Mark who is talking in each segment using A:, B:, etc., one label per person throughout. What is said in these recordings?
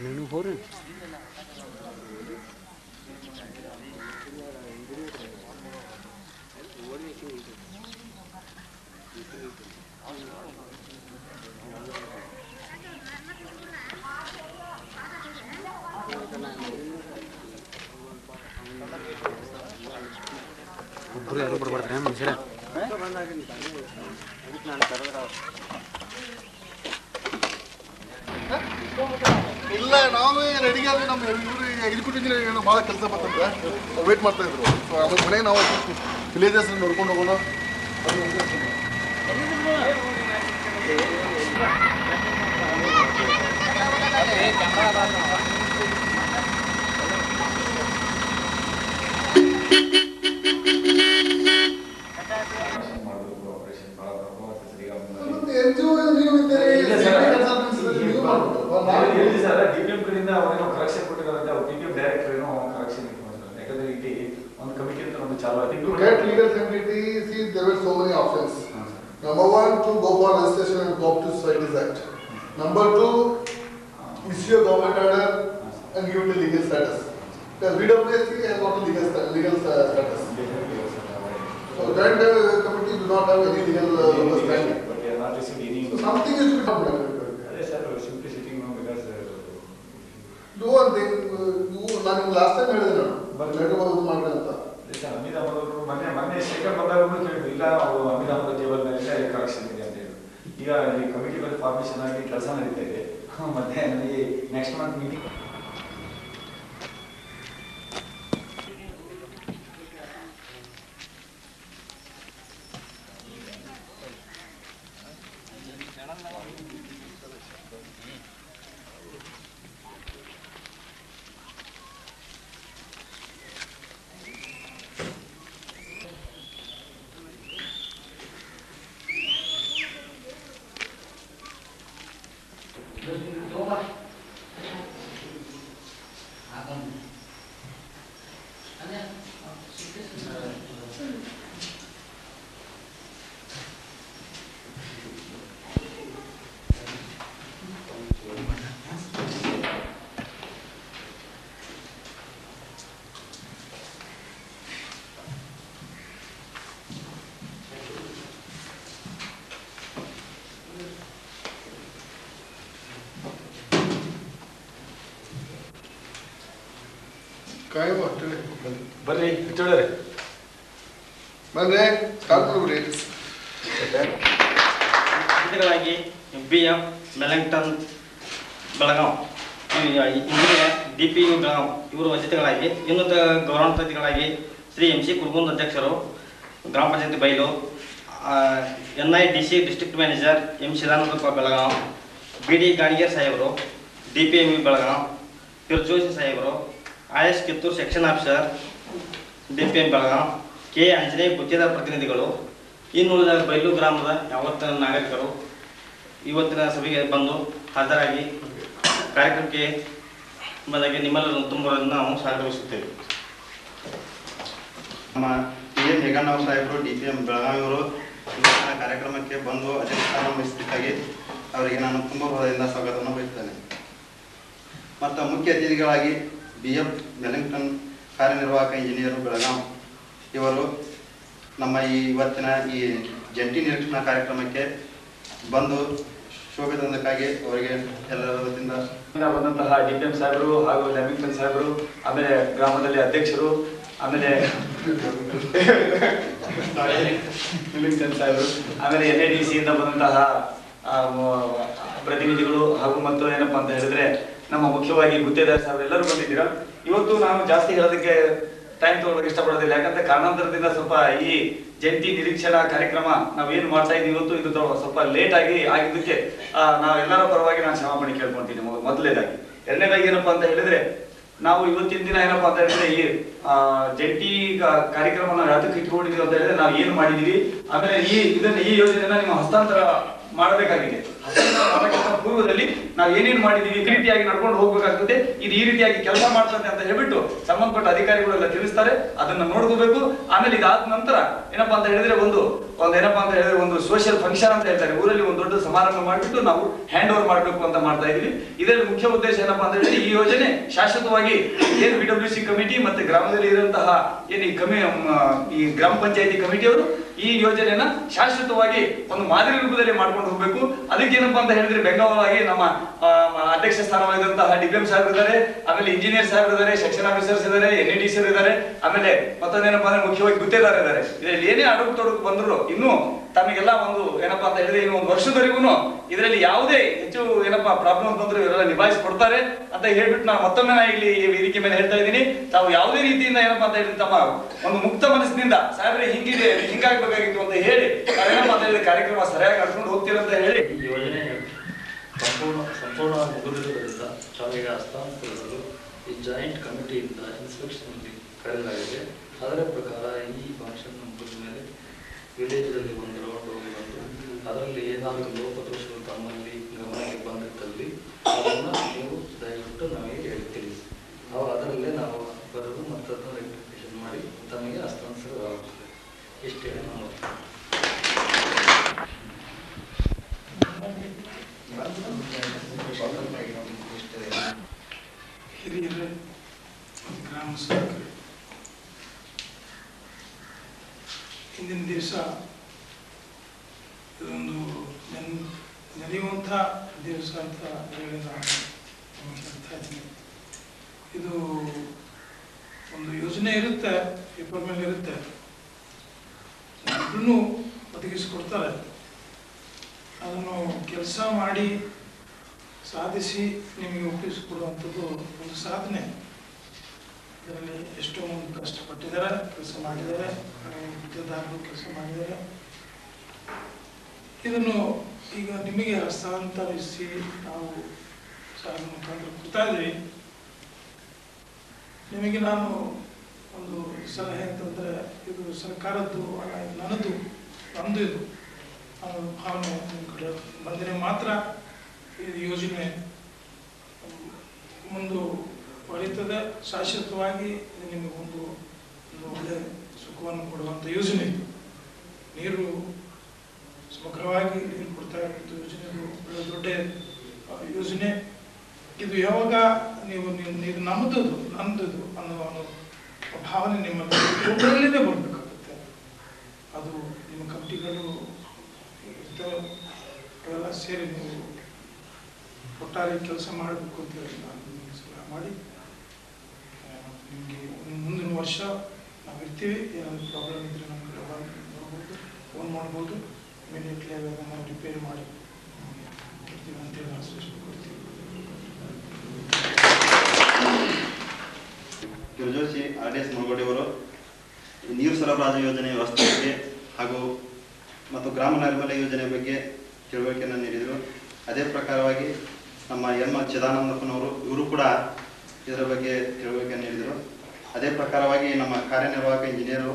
A: నేను ಹೋರಿ ಒಬ್ಬರು ಯಾರು ಬಿಡಬಾರ್ದ್ರೆ ಮನುಷ್ಯರ
B: ಇಲ್ಲ ನಾವು ರೆಡಿಯಾಗಿ ನಮ್ಮ ಇವರು ಎಕ್ಸಿಕ್ಯೂಟಿವ್ ಇಂಜಿನಿಯರ್ ಭಾಳ ಕೆಲಸ ಬರ್ತಂತೆ ವೇಟ್ ಮಾಡ್ತಾ ಇದ್ರು ಸೊ ಆಮೇಲೆ ಮನೆಗೆ ನಾವು ವಿಲೇಜಸ್ ನೋಡ್ಕೊಂಡು ಹೋಗೋಣ
C: DPM ಕಡೆಯಿಂದ ಅವರೇನೋ ಕರೆಕ್ಷನ್ ಕೊಟ್ಟಿದ್ದಾರೆ ಅವ್ರು DPM ಡೈರೆಕ್ಟರ್ ಏನೋ ಕರೆಕ್ಷನ್ ಮಾಡಿದ್ದಾರೆ ಯಾಕಂದ್ರೆ ಇಲ್ಲಿ ಒಂದು ಕಮಿಟಿ ಅಂತ ಒಂದು ಚಾಲು ಆಗಿದೆ
B: to get legal committee see there were so many options number 1 to go for registration and go up to Societies Act number 2 issue a government order and give it a legal status because BWSC has got a legal status so that committee do not have any legal standing
C: but they are not receiving any
B: so something is to be done
C: simply sitting now because
B: do one thing you ನಾನು last time ಹೇಳಿದೆ ನಾನು letter ಬರೆದು ಮಾಡ್ರಿ ಅಂತ
C: ಅಮಿತ್ ಅಹಮದ್ ಅವರು ಮೊನ್ನೆ ಶೇಖರ್ ಬಂದಾಗ ಕೇಳಿದ್ರು ಇಲ್ಲ ಅವರು ಅಮಿತ್ ಅಹಮದ್ ಟೇಬಲ್ ಮೇಲೆ ಕರೆಕ್ಷನ್ ಇದೆ ಅಂತ ಹೇಳಿ ಈಗ ಈ ಕಮಿಟಿ ಮೇಲೆ ಫಾರ್ಮೇಷನ್ ಆಗಿ ಕೆಲಸ ನಡೀತಾ ಇದೆ ಮತ್ತೆ ನನಗೆ ನೆಕ್ಸ್ಟ್ ಮಂತ್ ಮೀಟಿಂಗ್
B: ಕಾಯ ಮಾಡ್ತೇವೆ
C: ಬರ್ರಿ ಇಟ್ಟೋಳ್ರಿ
B: ಬಂದ್ರೆ ಸ್ಟಾರ್ಟ್ ಮಾಡ್ಬಿಡಿ
D: ಅತಿಥಿಗಳಾಗಿ BM ಮೆಲಂಗ್ಟನ್ ಬೆಳಗಾವ್ ಇಂಜಿನಿಯರ್ DPU ಬೆಳಗಾವ್ ಇವರು ಅತಿಥಿಗಳಾಗಿ ಇನ್ನೊಂದು ಗೌರವಾನ್ವಿತ ಅತಿಥಿಗಳಾಗಿ ಶ್ರೀ MC ಕುರ್ಗುಂದ್ ಅಧ್ಯಕ್ಷರು ಗ್ರಾಮ ಪಂಚಾಯತಿ ಬೈಲು NIDC district manager M Shidanandappa Belgaum BD Ganiger ಸಾಹೇಬರು DPMU ಬೆಳಗಾವ್ ಪಿರ್ಜೋಶಿ ಸಾಹೇಬರು IS Kittur section officer DPM Belgaum K Anjaneya ಗುತ್ತಿಗೆದಾರ ಪ್ರತಿನಿಧಿಗಳು ಇನ್ನುಳಿದ ಬೈಲು ಗ್ರಾಮದ ಯಾವತ್ತಿನ ನಾಗರಿಕರು ಇವತ್ತಿನ ಸಭೆಗೆ ಬಂದು ಹಾಜರಾಗಿ ಕಾರ್ಯಕ್ರಮಕ್ಕೆ ಬಂದಾಗೆ ನಿಮ್ಮೆಲ್ಲರನ್ನು ತುಂಬರನ್ನು ನಾವು ಸ್ವಾಗತಿಸುತ್ತೇವೆ.
E: ನಮ್ಮ PM ಹೇಗಣ್ಣವ್ರ ಸಾಹೇಬರು DPM ಬೆಳಗಾವಿಯವರು ಇವತ್ತಿನ ಕಾರ್ಯಕ್ರಮಕ್ಕೆ ಬಂದು ಅಧ್ಯಕ್ಷ ವಹಿಸಬೇಕಾಗಿ ಅವರಿಗೆ ನಾನು ತುಂಬ ಹೃದಯದಿಂದ ಸ್ವಾಗತವನ್ನು ಬಯಸುತ್ತೇನೆ. ಮತ್ತು ಮುಖ್ಯ ಅತಿಥಿಗಳಾಗಿ BM ಮೆಲಂಗ್ಟನ್ ಕಾರ್ಯನಿರ್ವಾಹಕ ಇಂಜಿನಿಯರು ಬೆಳಗಾವಿ ಇವರು ನಮ್ಮ ಇವತ್ತಿನ ಈ ಜಂಟಿ ನಿರೀಕ್ಷಣಾ ಕಾರ್ಯಕ್ರಮಕ್ಕೆ ಬಂದು ಶೋಭೆ ತಂದಕ್ಕಾಗಿ ಅವರಿಗೆ ಎಲ್ಲರ ವತಿಯಿಂದ
C: ಬಂದಂತಹ DPM ಸಾಹೇಬರು ಹಾಗೂ ಲೆಮಿಂಗ್ಟನ್ ಸಾಹೇಬರು ಆಮೇಲೆ ಗ್ರಾಮದಲ್ಲಿ ಅಧ್ಯಕ್ಷರು ಆಮೇಲೆ ಲೆಮಿಂಗ್ಟನ್ ಸಾಹೇಬರು ಆಮೇಲೆ NIDC ಇಂದ ಬಂದಂತಹ ಪ್ರತಿನಿಧಿಗಳು ಹಾಗೂ ಮತ್ತು ಏನಪ್ಪಾ ಅಂತ ಹೇಳಿದ್ರೆ ನಮ್ಮ ಮುಖ್ಯವಾಗಿ ಗುತ್ತೇದಾರ್ ಸಾಹೇಬರು ಎಲ್ಲರೂ ಬಂದಿದ್ದೀರಾ. ಇವತ್ತು ನಾನು ಜಾಸ್ತಿ ಹೇಳೋದಕ್ಕೆ ಟೈಮ್ ತಗೊಳ್ಳೋಕೆ ಇಷ್ಟಪಡೋದಿಲ್ಲ, ಯಾಕಂದ್ರೆ ಕಾರಣಾಂತರದಿಂದ ಸ್ವಲ್ಪ ಈ ಜಂಟಿ ನಿರೀಕ್ಷಣಾ ಕಾರ್ಯಕ್ರಮ ನಾವೇನು ಮಾಡ್ತಾ ಇದ್ದೀವಿ ಇವತ್ತು ಇದು ಸ್ವಲ್ಪ ಲೇಟ್ ಆಗಿದ್ದಕ್ಕೆ ನಾವೆಲ್ಲರ ಪರವಾಗಿ ನಾನು ಕ್ಷಮಾಪಣೆ ಕೇಳ್ಕೊಂತೀನಿ ಮೊದಲನೇದಾಗಿ. ಎರಡನೇದಾಗಿ ಏನಪ್ಪಾ ಅಂತ ಹೇಳಿದ್ರೆ ನಾವು ಇವತ್ತಿನ ದಿನ ಏನಪ್ಪಾ ಅಂತ ಹೇಳಿದ್ರೆ ಈ ಜಂಟಿ ಕಾರ್ಯಕ್ರಮ ನಾವು ಯಾತಕ್ಕೆ ಇಟ್ಕೊಂಡಿದೀವಿ ಅಂತ ಹೇಳಿದ್ರೆ ನಾವು ಏನು ಮಾಡಿದೀವಿ, ಆಮೇಲೆ ಈ ಯೋಜನೆನ ನಿಮ್ಮ ಹಸ್ತಾಂತರ ಮಾಡಬೇಕಾಗಿದೆ. ಹಸ್ತಾಂತರ ಮಾಡೋಕ್ಕಿಂತ ಪೂರ್ವ ಪೂರ್ವದಲ್ಲಿ ನಾವು ಏನೇನು ಮಾಡಿದೀವಿ, ಈ ರೀತಿಯಾಗಿ ನಡ್ಕೊಂಡು ಹೋಗ್ಬೇಕಾಗ್ತದೆ, ಇದು ಈ ರೀತಿಯಾಗಿ ಕೆಲಸ ಮಾಡ್ತದೆ ಅಂತ ಹೇಳ್ಬಿಟ್ಟು ಸಂಬಂಧಪಟ್ಟ ಅಧಿಕಾರಿಗಳೆಲ್ಲ ತಿಳಿಸ್ತಾರೆ. ಅದನ್ನ ನೋಡ್ಕೋಬೇಕು. ಆಮೇಲೆ ಇದಾದ ನಂತರ ಏನಪ್ಪಾ ಅಂತ ಹೇಳಿದ್ರೆ ಒಂದು ಏನಪ್ಪಾ ಅಂತ ಹೇಳಿದ್ರೆ ಒಂದು ಸೋಷಿಯಲ್ ಫಂಕ್ಷನ್ ಅಂತ ಹೇಳ್ತಾರೆ, ಊರಲ್ಲಿ ಒಂದು ದೊಡ್ಡ ಸಮಾರಂಭ ಮಾಡಿಬಿಟ್ಟು ನಾವು ಹ್ಯಾಂಡ್ ಓವರ್ ಮಾಡಬೇಕು ಅಂತ ಮಾಡ್ತಾ ಇದೀವಿ. ಇದರಲ್ಲಿ ಮುಖ್ಯ ಉದ್ದೇಶ ಏನಪ್ಪಾ ಅಂತ ಹೇಳಿದ್ರೆ ಈ ಯೋಜನೆ ಶಾಶ್ವತವಾಗಿ ಏನು BWC ಕಮಿಟಿ ಮತ್ತೆ ಗ್ರಾಮದಲ್ಲಿ ಇರುವಂತಹ ಏನು ಈ ಗ್ರಾಮ ಪಂಚಾಯತಿ ಕಮಿಟಿಯವರು ಈ ಯೋಜನೆಯನ್ನ ಶಾಶ್ವತವಾಗಿ ಒಂದು ಮಾದರಿ ರೂಪದಲ್ಲಿ ಮಾಡ್ಕೊಂಡು ಹೋಗ್ಬೇಕು. ಅದಕ್ಕೆ ಏನಪ್ಪಾ ಅಂತ ಹೇಳಿದ್ರೆ ಬೆಂಗಾವಲಾಗಿ ನಮ್ಮ ಅಧ್ಯಕ್ಷ ಸ್ಥಾನವಾಗಿದ್ದಂತಹ DPM ಸಾಹೇಬ್ ಇದ್ದಾರೆ, ಆಮೇಲೆ ಇಂಜಿನಿಯರ್ ಸಾಹೇಬ್ ಇದ್ದಾರೆ, ಸೆಕ್ಷನ್ ಆಫೀಸರ್ಸ್ ಇದ್ದಾರೆ, NEDC ಇದ್ದಾರೆ, ಆಮೇಲೆ ಮತ್ತೊಂದೇನಪ್ಪಾ ಅಂದ್ರೆ ಮುಖ್ಯವಾಗಿ ಗುತ್ತೇದಾರ ಇದ್ದಾರೆ. ಇದರಲ್ಲಿ ಏನೇ ಅಡುಕು ತೊಡಕು ಬಂದ್ರು ಇನ್ನು ತಮಗೆಲ್ಲ ಒಂದು ಏನಪ್ಪಾ ಅಂತ ಹೇಳಿದ್ರೆ ಇನ್ನು ಒಂದು ವರ್ಷದವರೆಗೂ ಇದರಲ್ಲಿ ಯಾವುದೇ ಹೆಚ್ಚು ಏನಪ್ಪಾ ಪ್ರಾಬ್ಲಮ್ ಬಂದ್ರು ಇವರೆಲ್ಲ ನಿಭಾಯಿಸಿಕೊಡ್ತಾರೆ ಅಂತ ಹೇಳ್ಬಿಟ್ಟು ನಾನು ಮತ್ತೊಮ್ಮೆ ಇಲ್ಲಿ ಈ ವೇದಿಕೆ ಮೇಲೆ ಹೇಳ್ತಾ ಇದ್ದೀನಿ. ತಾವು ಯಾವುದೇ ರೀತಿಯಿಂದ ಏನಪ್ಪಾ ಅಂತ ಹೇಳಿದ್ರೆ ತಮ್ಮ ಒಂದು ಮುಕ್ತ ಮನಸ್ಸಿನಿಂದ ಸಾಹೇಬ್ರೆ ಹಿಂಗಿದೆ ಹಿಂಗಾಗಬೇಕಾಗಿತ್ತು ಅಂತ ಹೇಳಿ ಏನಪ್ಪಾ ಅಂತ ಹೇಳಿದ್ರೆ ಕಾರ್ಯಕ್ರಮ ಸರಿಯಾಗಿ ನಡ್ಕೊಂಡು ಹೋಗ್ತೀರಂತ ಹೇಳಿ
F: ಈ ಯೋಜನೆ ಸಂಪೂರ್ಣ ಮುಗಿದಿರುವುದರಿಂದ ತಾವೀಗ ಹಸ್ತಾಂತರಿಸಲು ಈ ಜಾಯಿಂಟ್ ಕಮಿಟಿಯಿಂದ ಇನ್ಸ್ಪೆಕ್ಷನ್ ಕರೆಯಲಾಗಿದೆ. ಅದರ ಪ್ರಕಾರ ಈ ಫಂಕ್ಷನ್ ಮುಗಿದ ಮೇಲೆ ವಿಲೇಜ್ನಲ್ಲಿ ಒಂದು ರೌಂಡ್ ಹೋಗಿ ಬಂದು ಅದರಲ್ಲಿ ಏನಾದರೂ ಲೋಪದೋಷಗಳು ತಮ್ಮಲ್ಲಿ ಗಮನಕ್ಕೆ ಬಂದಿದ್ದಲ್ಲಿ ಅದನ್ನು ನೀವು ದಯವಿಟ್ಟು ನಮಗೆ ಹೇಳ್ತೀರಿ. ಅದರಲ್ಲೇ ನಾವು ಬರೋದು ಮತ್ತು ಅದನ್ನು ರೆಕ್ಟಿಫಿಕೇಶನ್ ಮಾಡಿ ತಮಗೆ ಹಸ್ತಾಂತರವಾಗುತ್ತದೆ. ಇಷ್ಟೇ ನಾವು
G: ಹಿರಿಯರೇ, ಗ್ರಾಮ ಸೇವಕರು, ಹಿಂದಿನ ದಿವಸ ಇದೊಂದು ನಡೆಯುವಂಥ ದಿವಸ ಅಂತ ಹೇಳಿ ನಾನು ಹೇಳ್ತಾ ಇದ್ದೀನಿ. ಇದು ಒಂದು ಯೋಜನೆ ಇರುತ್ತೆ, ಪೇಪರ್ ಮೇಲೆ ಇರುತ್ತೆ, ಅದನ್ನು ಒದಗಿಸಿಕೊಡ್ತಾರೆ. ಅದನ್ನು ಕೆಲಸ ಮಾಡಿ ಸಾಧಿಸಿ ನಿಮಗೆ ಒಪ್ಪಿಸಿಕೊಡುವಂಥದ್ದು ಒಂದು ಸಾಧನೆ. ಇದರಲ್ಲಿ ಎಷ್ಟೋ ಮಂದಿ ಕಷ್ಟಪಟ್ಟಿದ್ದಾರೆ, ಕೆಲಸ ಮಾಡಿದ್ದಾರೆ, ಗುತ್ತೇದಾರರು ಕೆಲಸ ಮಾಡಿದ್ದಾರೆ. ಇದನ್ನು ಈಗ ನಿಮಗೆ ಹಸ್ತಾಂತರಿಸಿ ನಾವು ಸಾಧನೆ ಮುಖಾಂತರ ಕೊಡ್ತಾ ಇದ್ದೀವಿ. ನಿಮಗೆ ನಾನು ಒಂದು ಸಲಹೆ ಅಂತಂದರೆ, ಇದು ಸರ್ಕಾರದ್ದು ನನ್ನದು ಇದು ಅನ್ನೋ ಭಾವನೆ ನಿಮ್ಮ ಕಡೆ ಬಂದರೆ ಮಾತ್ರ ಈ ಯೋಜನೆ ಮುಂದುವರಿತದೆ. ಶಾಶ್ವತವಾಗಿ ನಿಮಗೆ ಒಂದು ಒಳ್ಳೆ ಸುಖವನ್ನು ಕೊಡುವಂಥ ಯೋಜನೆ ಇದು. ನೀರು ಸಮಗ್ರವಾಗಿ ನೀರು ಕೊಡ್ತಾ ಇರುವಂಥ ಯೋಜನೆ, ಒಳ್ಳೆ ದೊಡ್ಡ ಯೋಜನೆ ಇದು. ಯಾವಾಗ ನೀವು ನೀರು ನಮ್ಮದು ಅನ್ನೋ ಭಾವನೆ ನಿಮ್ಮಲ್ಲಿ ಒಬ್ಬರಲ್ಲೇ ಬರಬೇಕಾಗುತ್ತೆ. ಅದು ನಿಮ್ಮ ಕಮಿಟಿಗಳು ಅವೆಲ್ಲ ಸೇರಿ ನೀವು ಒಟ್ಟಾರೆ ಕೆಲಸ ಮಾಡಬೇಕು ಅಂತ ಹೇಳಿ ನಾನು ನಿಮಗೆ ಸಲಹೆ ಮಾಡಿ ನಿಮಗೆ ಮುಂದಿನ ವರ್ಷ ನಾವು ಇರ್ತೀವಿ. ಏನಾದರೂ ಪ್ರಾಬ್ಲಮ್ ಇದ್ದರೆ ನಮ್ಮ ಕಡೆ ನೋಡ್ಬೋದು, ಫೋನ್ ಮಾಡ್ಬೋದು. ಇಮಿಡಿಯೇಟ್ಲಿ ಅದನ್ನು ನಾವು ರಿಪೇರಿ ಮಾಡಿ ಕೊಡ್ತೀವಿ ಅಂತೇಳಿ ನಾವು ಸೂಚನೆ ಕೊಡ್ತೀವಿ.
E: ಜೋಶಿ RDS ಮುಳಗೋಡಿಯವರು ನೀರು ಸರಬರಾಜು ಯೋಜನೆ ವ್ಯವಸ್ಥೆ ಬಗ್ಗೆ ಹಾಗೂ ಮತ್ತು ಗ್ರಾಮ ನೈರ್ಮಲ್ಯ ಯೋಜನೆ ಬಗ್ಗೆ ತಿಳುವಳಿಕೆಯನ್ನು ನೀಡಿದರು. ಅದೇ ಪ್ರಕಾರವಾಗಿ ನಮ್ಮ ಚಿದಾನಂದಪ್ಪನವರು ಇವರು ಕೂಡ ಇದರ ಬಗ್ಗೆ ತಿಳುವಳಿಕೆ ನೀಡಿದರು. ಅದೇ ಪ್ರಕಾರವಾಗಿ ನಮ್ಮ ಕಾರ್ಯನಿರ್ವಾಹಕ ಇಂಜಿನಿಯರು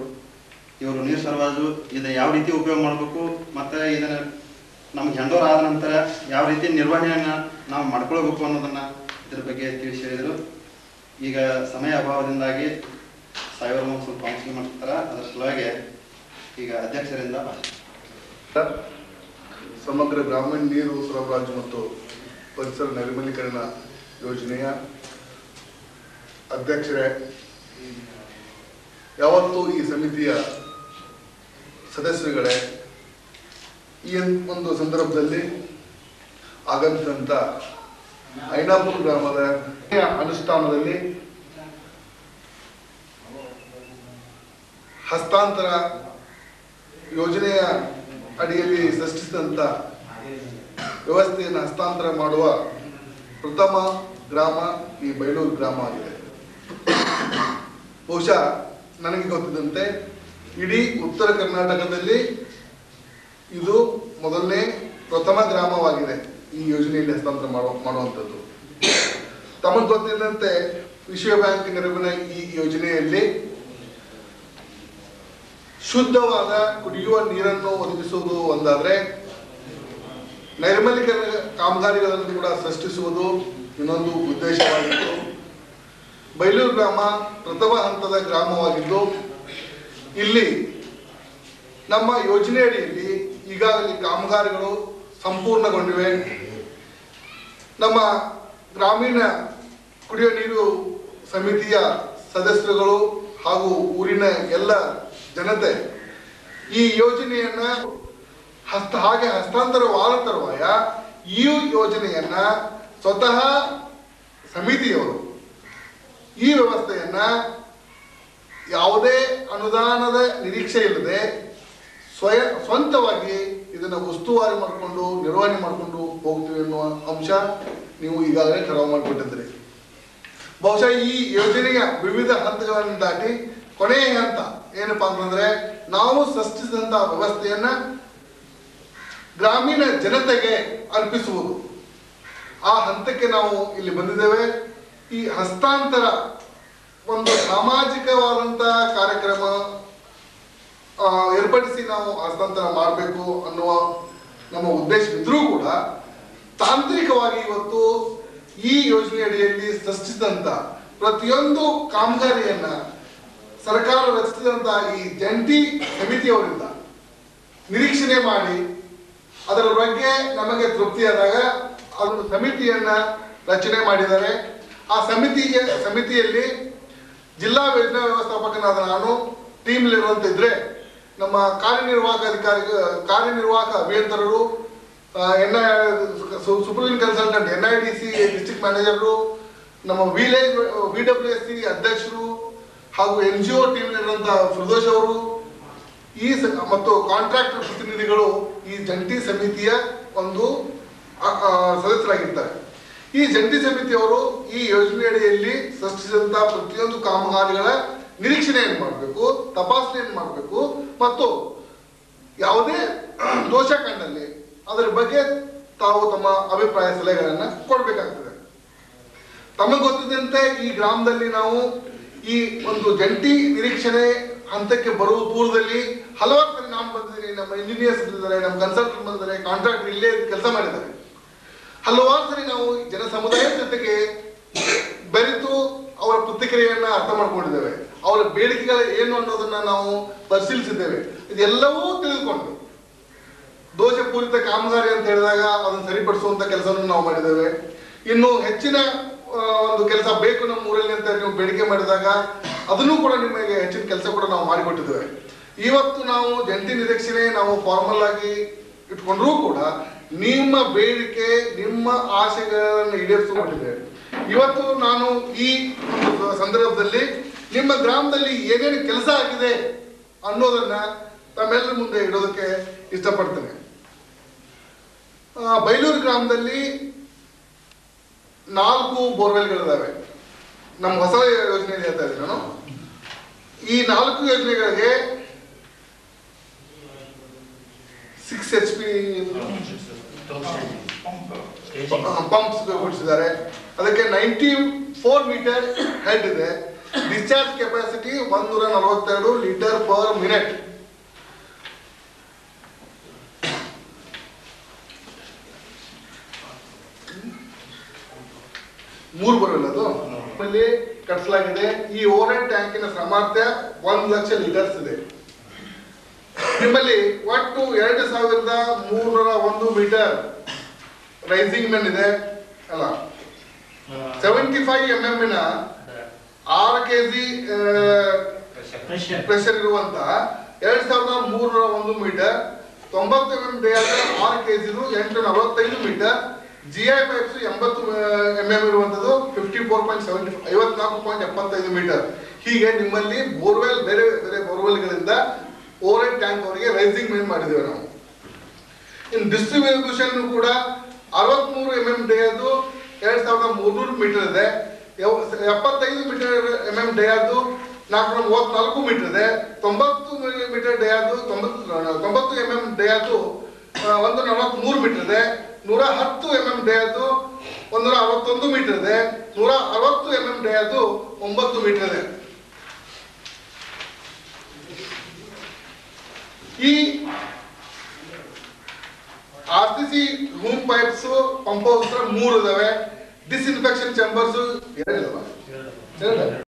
E: ಇವರು ನೀರು ಸರಬರಾಜು ಇದನ್ನು ಯಾವ ರೀತಿ ಉಪಯೋಗ ಮಾಡಬೇಕು ಮತ್ತು ಇದನ್ನು ನಮ್ಗೆ ಹ್ಯಾಂಡೋವರ್ ಆದ ನಂತರ ಯಾವ ರೀತಿ ನಿರ್ವಹಣೆಯನ್ನು ನಾವು ಮಾಡ್ಕೊಳ್ಬೇಕು ಅನ್ನೋದನ್ನು ಇದರ ಬಗ್ಗೆ ತಿಳಿಸಿ ಹೇಳಿದರು. ಈಗ ಸಮಯ ಅಭಾವದಿಂದಾಗಿ ಸಾಹೇಬರು ಸ್ವಲ್ಪ ಕೌನ್ಸಿಲಿಂಗ್ ಮಾಡ್ತಾರೆ. ಅದರ ಸಲುವಾಗಿ ಈಗ ಅಧ್ಯಕ್ಷರಿಂದ
B: ಸಮಗ್ರ ಗ್ರಾಮೀಣ ನೀರು ಸರಬರಾಜು ಮತ್ತು ಪರಿಸರ ನೈರ್ಮಲೀಕರಣ ಯೋಜನೆಯ ಅಧ್ಯಕ್ಷರೇ, ಯಾವತ್ತೂ ಈ ಸಮಿತಿಯ ಸದಸ್ಯರುಗಳೇ, ಈ ಒಂದು ಸಂದರ್ಭದಲ್ಲಿ ಆಗಮಿಸಿದಂಥ ಐನಾಪುರ ಗ್ರಾಮದ ಅನುಷ್ಠಾನದಲ್ಲಿ ಹಸ್ತಾಂತರ ಯೋಜನೆಯ ಅಡಿಯಲ್ಲಿ ಸೃಷ್ಟಿಸಿದಂಥ ವ್ಯವಸ್ಥೆಯನ್ನು ಹಸ್ತಾಂತರ ಮಾಡುವ ಪ್ರಥಮ ಗ್ರಾಮ ಈ ಬೈಲೂರು ಗ್ರಾಮ ಆಗಿದೆ. ಬಹುಶಃ ನನಗೆ ಗೊತ್ತಿದ್ದಂತೆ ಇಡೀ ಉತ್ತರ ಕರ್ನಾಟಕದಲ್ಲಿ ಇದು ಮೊದಲನೇ ಪ್ರಥಮ ಗ್ರಾಮವಾಗಿದೆ ಈ ಯೋಜನೆಯಲ್ಲಿ ಹಸ್ತಾಂತರ ಮಾಡುವಂಥದ್ದು. ತಮಗೆ ಗೊತ್ತಿದ್ದಂತೆ ವಿಶ್ವ ಬ್ಯಾಂಕ್ ನೆರವಿನ ಈ ಯೋಜನೆಯಲ್ಲಿ ಶುದ್ಧವಾದ ಕುಡಿಯುವ ನೀರನ್ನು ಒದಗಿಸುವುದು ಒಂದಾದ್ರೆ, ನೈರ್ಮಲ್ಯೀಕರಣ ಕಾಮಗಾರಿಗಳನ್ನು ಕೂಡ ಸೃಷ್ಟಿಸುವುದು ಇನ್ನೊಂದು ಉದ್ದೇಶವಾಗಿತ್ತು. ಬೈಲೂರು ಗ್ರಾಮ ಪ್ರಥಮ ಹಂತದ ಗ್ರಾಮವಾಗಿದ್ದು ಇಲ್ಲಿ ನಮ್ಮ ಯೋಜನೆಯಡಿಯಲ್ಲಿ ಈಗಾಗಲೇ ಕಾಮಗಾರಿಗಳು ಸಂಪೂರ್ಣಗೊಂಡಿವೆ. ನಮ್ಮ ಗ್ರಾಮೀಣ ಕುಡಿಯುವ ನೀರು ಸಮಿತಿಯ ಸದಸ್ಯರುಗಳು ಹಾಗೂ ಊರಿನ ಎಲ್ಲ ಜನತೆ ಈ ಯೋಜನೆಯನ್ನ ಹಸ್ತಾಂತರವಾದ ತರುವಾಯ ಈ ಯೋಜನೆಯನ್ನ ಸ್ವತಃ ಸಮಿತಿಯವರು ಈ ವ್ಯವಸ್ಥೆಯನ್ನ ಯಾವುದೇ ಅನುದಾನದ ನಿರೀಕ್ಷೆ ಇಲ್ಲದೆ ಸ್ವಂತವಾಗಿ ಇದನ್ನು ಉಸ್ತುವಾರಿ ಮಾಡಿಕೊಂಡು ನಿರ್ವಹಣೆ ಮಾಡಿಕೊಂಡು ಹೋಗ್ತೀವಿ ಎನ್ನುವ ಅಂಶ ನೀವು ಈಗಾಗಲೇ ಕರಾವು ಮಾಡಿಕೊಟ್ಟಿದ್ದೀರಿ. ಬಹುಶಃ ಈ ಯೋಜನೆಯ ವಿವಿಧ ಹಂತಗಳನ್ನು ದಾಟಿ ಕೊನೆಯ ಹಂತ ಏನಪ್ಪಾ ಅಂತಂದ್ರೆ ನಾವು ಸೃಷ್ಟಿಸಿದಂತಹ ವ್ಯವಸ್ಥೆಯನ್ನ ಗ್ರಾಮೀಣ ಜನತೆಗೆ ಅರ್ಪಿಸುವುದು. ಆ ಹಂತಕ್ಕೆ ನಾವು ಇಲ್ಲಿ ಬಂದಿದ್ದೇವೆ. ಈ ಹಸ್ತಾಂತರ ಒಂದು ಸಾಮಾಜಿಕವಾದಂತಹ ಕಾರ್ಯಕ್ರಮ ಏರ್ಪಡಿಸಿ ನಾವು ಹಸ್ತಾಂತರ ಮಾಡಬೇಕು ಅನ್ನುವ ನಮ್ಮ ಉದ್ದೇಶವಿದ್ರೂ ಕೂಡ ತಾಂತ್ರಿಕವಾಗಿ ಇವತ್ತು ಈ ಯೋಜನೆಯಡಿಯಲ್ಲಿ ಸೃಷ್ಟಿಸಿದಂತ ಪ್ರತಿಯೊಂದು ಕಾಮಗಾರಿಯನ್ನ ಸರ್ಕಾರ ರಚಿಸಿದಂತ ಈ ಜಂಟಿ ಸಮಿತಿಯವರಿಂದ ನಿರೀಕ್ಷಣೆ ಮಾಡಿ ಅದರ ಬಗ್ಗೆ ನಮಗೆ ತೃಪ್ತಿಯಾದಾಗ ಒಂದು ಸಮಿತಿಯನ್ನ ರಚನೆ ಮಾಡಿದ್ದಾರೆ. ಆ ಸಮಿತಿಯಲ್ಲಿ ಜಿಲ್ಲಾ ಯೋಜನಾ ವ್ಯವಸ್ಥಾಪಕನಾದ ನಾನು ಟೀಮ್ ಇರುವಂತಿದ್ರೆ ನಮ್ಮ ಕಾರ್ಯನಿರ್ವಾಹಕ ಅಭಿಯಂತರರು, supreme consultant NIDC district manager, ನಮ್ಮ VWSC ಅಧ್ಯಕ್ಷರು ಹಾಗೂ NGO ಟೀಮ್ ಇರುವಂತಹ ಫಿರ್ದೋಸ್ ಅವರು ಮತ್ತು ಕಾಂಟ್ರಾಕ್ಟರ್ ಪ್ರತಿನಿಧಿಗಳು ಈ ಜಂಟಿ ಸಮಿತಿಯ ಒಂದು ಸದಸ್ಯರಾಗಿರ್ತಾರೆ. ಈ ಜಂಟಿ ಸಮಿತಿಯವರು ಈ ಯೋಜನೆಯಡಿಯಲ್ಲಿ ಸೃಷ್ಟಿಸಿದಂತಹ ಪ್ರತಿಯೊಂದು ಕಾಮಗಾರಿಗಳ ನಿರೀಕ್ಷಣೆಯನ್ನು ಮಾಡಬೇಕು, ತಪಾಸಣೆಯನ್ನು ಮಾಡಬೇಕು ಮತ್ತು ಯಾವುದೇ ದೋಷ ಕಂಡಲ್ಲಿ ಅದರ ಬಗ್ಗೆ ತಾವು ತಮ್ಮ ಅಭಿಪ್ರಾಯ ಸಲಹೆಗಳನ್ನು ಕೊಡಬೇಕಾಗ್ತದೆ. ತಮಗೆ ಗೊತ್ತಿದ್ದಂತೆ ಈ ಗ್ರಾಮದಲ್ಲಿ ನಾವು ಈ ಒಂದು ಜಂಟಿ ನಿರೀಕ್ಷಣೆ ಹಂತಕ್ಕೆ ಬರುವ ಪೂರ್ವದಲ್ಲಿ ಹಲವಾರು ಸರಿ ನಾನು ಬಂದಿದ್ದೀನಿ, ನಮ್ಮ ಇಂಜಿನಿಯರ್ಸ್ ಬಂದಿದ್ದಾರೆ, ನಮ್ಮ ಕನ್ಸಲ್ಟೆಂಟ್ ಬಂದಿದ್ದಾರೆ, ಕಾಂಟ್ರಾಕ್ಟರ್ ಇಲ್ಲೇ ಕೆಲಸ ಮಾಡಿದ್ದಾರೆ. ಹಲವಾರು ಸರಿ ನಾವು ಜನ ಸಮುದಾಯದ ಜೊತೆಗೆ ಬೆರೆತು ಅವರ ಪ್ರತಿಕ್ರಿಯೆಯನ್ನ ಅರ್ಥ ಮಾಡ್ಕೊಂಡಿದ್ದೇವೆ. ಅವರ ಬೇಡಿಕೆಗಳು ಏನು ಅನ್ನೋದನ್ನ ನಾವು ಪರಿಶೀಲಿಸಿದ್ದೇವೆ. ಇದೆಲ್ಲವೂ ತಿಳಿದುಕೊಂಡು ದೋಷಪೂರಿತ ಕಾಮಗಾರಿ ಅಂತ ಹೇಳಿದಾಗ ಅದನ್ನು ಸರಿಪಡಿಸುವಂತ ಕೆಲಸವನ್ನು ನಾವು ಮಾಡಿದ್ದೇವೆ. ಇನ್ನು ಹೆಚ್ಚಿನ ಒಂದು ಕೆಲಸ ಬೇಕು ನಮ್ಮ ಊರಲ್ಲಿ ಅಂತ ನೀವು ಬೇಡಿಕೆ ಮಾಡಿದಾಗ ಅದನ್ನು ಕೂಡ ನಿಮಗೆ ಹೆಚ್ಚಿನ ಕೆಲಸ ಕೂಡ ನಾವು ಮಾಡಿಕೊಟ್ಟಿದ್ದೇವೆ. ಇವತ್ತು ನಾವು ಜಂಟಿ ನಿರೀಕ್ಷಣೆ ನಾವು ಫಾರ್ಮಲ್ ಆಗಿ ಇಟ್ಕೊಂಡ್ರೂ ಕೂಡ ನಿಮ್ಮ ಬೇಡಿಕೆ ನಿಮ್ಮ ಆಶೆಗಳನ್ನು ಈಡೇರಿಸಿಕೊಂಡಿದ್ದೇವೆ. ಇವತ್ತು ನಾನು ಈ ಸಂದರ್ಭದಲ್ಲಿ ನಿಮ್ಮ ಗ್ರಾಮದಲ್ಲಿ ಏನೇನು ಕೆಲಸ ಆಗಿದೆ ಅನ್ನೋದನ್ನ ತಮ್ಮೆಲ್ಲರ ಮುಂದೆ ಇಡೋದಕ್ಕೆ ಇಷ್ಟಪಡ್ತೇನೆ. ಬೈಲೂರು ಗ್ರಾಮದಲ್ಲಿ 4 ಬೋರ್ವೆಲ್ಗಳಿದ್ದಾವೆ. ನಮ್ಮ ಹೊಸ ಯೋಜನೆ ಹೇಳ್ತಾ ಇದ್ದೀನಿ ನಾನು. ಈ 4 ಯೋಜನೆಗಳಿಗೆ 6 HP ಪಂಪ್ಸ್ ಕೊಡಿಸಿದ್ದಾರೆ. ಅದಕ್ಕೆ 94 ಮೀಟರ್ ಹೆಡ್ ಇದೆ. Discharge capacity 142 litre per minute. ಮೂರು ಬರಲ್ಲ ಅದು ಕಟ್ಸಲಾಗಿದೆ. ಈ ಓವರ್ ಟ್ಯಾಂಕಿನ ಸಾಮರ್ಥ್ಯ 1 ಲಕ್ಷ ಲೀಟರ್ಸ್ ಇದೆ. ನಿಮ್ಮಲ್ಲಿ ಒಟ್ಟು 2301 ಮೀಟರ್ ರೈಸಿಂಗ್ ಮೆನ್ ಇದೆ ಅಲ್ಲ. 75 mm ನ 6 kg ಪ್ರೆಷರ್ ಇರುವಂತ 2301 ಮೀಟರ್, 90 mm ಡಯಾದ 6 kg 845 metre, GI pipes 80 mm ಇರುವಂತದ್ದು 54.75 ಮೀಟರ್. ಹೀಗೆ ನಿಮ್ಮಲ್ಲಿ ಬೋರ್ವೆಲ್ ಬೇರೆ ಬೇರೆ ಬೋರ್ವೆಲ್ಗಳಿಂದ ಓವರ್ ಟ್ಯಾಂಕ್ ಅವರಿಗೆ ರೈಸಿಂಗ್ ಮೇನ್ ಮಾಡಿದ್ದೇವೆ ನಾವು. ಇನ್ ಡಿಸ್ಟ್ರಿಬ್ಯೂಷನ್ ಕೂಡ 63 mm ಡಯಾದು 2300 ಮೀಟರ್ ಇದೆ. 75 mm ಡಯಾದು 434 ಮೀಟರ್ ಇದೆ. 90 ಮೀಟರ್ ಡಯಾದು 90 mm ಡಯಾದು 143 ಮೀಟರ್ ಇದೆ. 110 mm ಡಯಾದು 161 ಮೀಟರ್ ಇದೆ. 160 mm ಡಯಾದು 9 ಮೀಟರ್ ಇದೆ. ಈ RCC room pipes pump house 3 ಇದಾವೆ. ಡಿಸ್ಇನ್ಫೆಕ್ಷನ್ ಚೇಂಬರ್ಸ್ 2 ಇದಾವೆ.